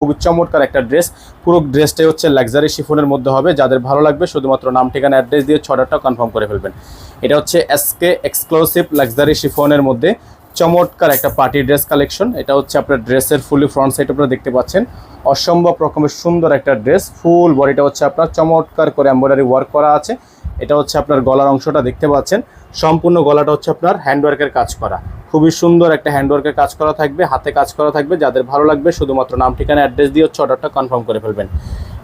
খুবই চমৎকার একটা ড্রেস। পুরো ড্রেসটাই হচ্ছে লাক্সারি শিফনের মধ্যে হবে। যাদের ভালো লাগবে শুধুমাত্র নাম ঠিকানা অ্যাড্রেস দিয়ে অর্ডারটা কনফার্ম করে ফেলবেন। এটা হচ্ছে এসকে এক্সক্লুসিভ লাক্সারি শিফনের মধ্যে চমৎকার একটা পার্টি ড্রেস কালেকশন। এটা হচ্ছে আপনার ড্রেসের ফুলি ফ্রন্ট সাইড আপনারা দেখতে পাচ্ছেন, অসম্ভব রকমের সুন্দর একটা ড্রেস। ফুল বডিটা হচ্ছে আপনার চমৎকার করে এমব্রয়ডারি ওয়ার্ক করা আছে। এটা হচ্ছে আপনার গলার অংশটা দেখতে পাচ্ছেন, সম্পূর্ণ গলাটা হচ্ছে আপনার হ্যান্ডওয়ার্কের কাজ করা। খুবই সুন্দর একটা হ্যান্ডওয়ার্কের কাজ করা থাকবে, হাতে কাজ করা থাকবে। যাদের ভালো লাগবে শুধুমাত্র নাম ঠিকানা অ্যাড্রেস দিয়ে অর্ডারটা কনফার্ম করে ফেলবেন।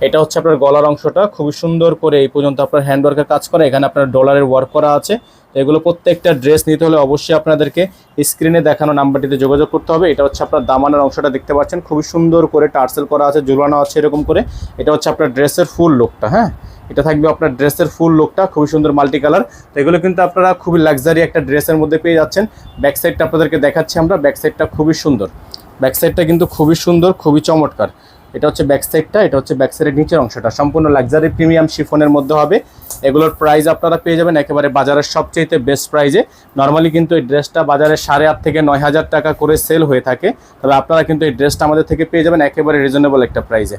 এটা হচ্ছে আপনার গলার অংশটা, খুবই সুন্দর করে এই পর্যন্ত আপনার হ্যান্ডওয়ার্কের কাজ করা। এখানে আপনার ডলারের ওয়ার্ক করা আছে। এগুলো প্রত্যেকটা ড্রেস নিতে হলে অবশ্যই আপনাদেরকে স্ক্রিনে দেখানো নাম্বারটিতে যোগাযোগ করতে হবে। এটা হচ্ছে আপনার দামানের অংশটা দেখতে পাচ্ছেন, খুবই সুন্দর করে টার্সেল করা আছে, ঝুলানো আছে এরকম করে। এটা হচ্ছে আপনার ড্রেসের ফুল লুকটা। হ্যাঁ, এটা থাকবে আপনার ড্রেসের ফুল লুকটা, খুবই সুন্দর মাল্টি কালার। তো এগুলো কিন্তু আপনারা খুবই লাক্সারি একটা ড্রেসের মধ্যে পেয়ে যাচ্ছেন। ব্যাক সাইডটা আপনাদেরকে দেখাচ্ছি আমরা, ব্যাক সাইডটা খুবই সুন্দর। ব্যাক সাইডটা কিন্তু খুবই সুন্দর, খুবই চমৎকার। এটা হচ্ছে ব্যাক সাইডটা, এটা হচ্ছে ব্যাক সাইডের নিচের অংশটা, সম্পূর্ণ লাক্সারি প্রিমিয়াম শিফনের মধ্যে হবে। এগুলোর প্রাইস আপনারা পেয়ে যাবেন একেবারে বাজারের সবচেয়ে বেস্ট প্রাইজে। নর্মালি কিন্তু এই ড্রেসটা বাজারে 8,500 থেকে 9,000 টাকা করে সেল হয়ে থাকে, তবে আপনারা কিন্তু এই ড্রেসটা আমাদের থেকে পেয়ে যাবেন একেবারে রিজনেবল একটা প্রাইজে।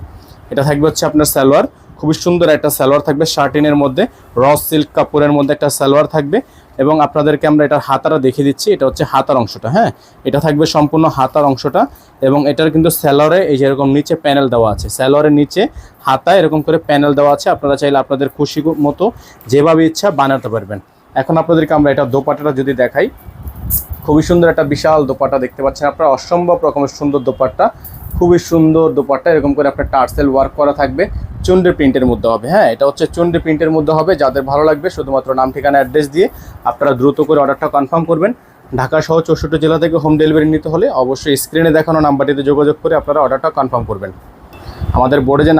এটা থাকবে হচ্ছে আপনার সালোয়ার, খুবই সুন্দর একটা সালোয়ার থাকবে শার্টিনের মধ্যে, র সিল্ক কাপড়ের মধ্যে একটা সালোয়ার থাকবে। এবং আপনাদেরকে আমরা এটার হাতাটা দেখিয়ে দিচ্ছি। এটা হচ্ছে হাতার অংশটা। হ্যাঁ, এটা থাকবে সম্পূর্ণ হাতার অংশটা। এবং এটার কিন্তু স্যালোয়ারে এই যে এরকম নিচে প্যানেল দেওয়া আছে, স্যালোয়ারের নিচে হাতায় এরকম করে প্যানেল দেওয়া আছে। আপনারা চাইলে আপনাদের খুশি মতো যেভাবে ইচ্ছা বানাতে পারবেন। এখন আপনাদেরকে আমরা এটা দোপাট্টাটা যদি দেখাই, খুবই সুন্দর একটা বিশাল দোপাট্টা দেখতে পাচ্ছেন আপনারা, অসম্ভব রকমের সুন্দর দোপাট্টা, খুবই সুন্দর দোপাট্টা। এরকম করে আপনার টার্সেল ওয়ার্ক করা থাকবে, চুন্ডি প্রিন্টের মধ্যে হবে। হ্যাঁ, এটা হচ্ছে চুন্ডি প্রিন্টের মধ্যে হবে। যাদের ভালো লাগবে শুধুমাত্র নাম ঠিকানা অ্যাড্রেস দিয়ে আপনারা দ্রুত করে অর্ডারটা কনফার্ম করবেন। ঢাকা সহ 64 জেলা থেকে হোম ডেলিভারি নিতে হলে অবশ্যই স্ক্রিনে দেখানো নাম্বারটিতে যোগাযোগ করে আপনারা অর্ডারটা কনফার্ম করবেন। আমাদের বোর্ডে যে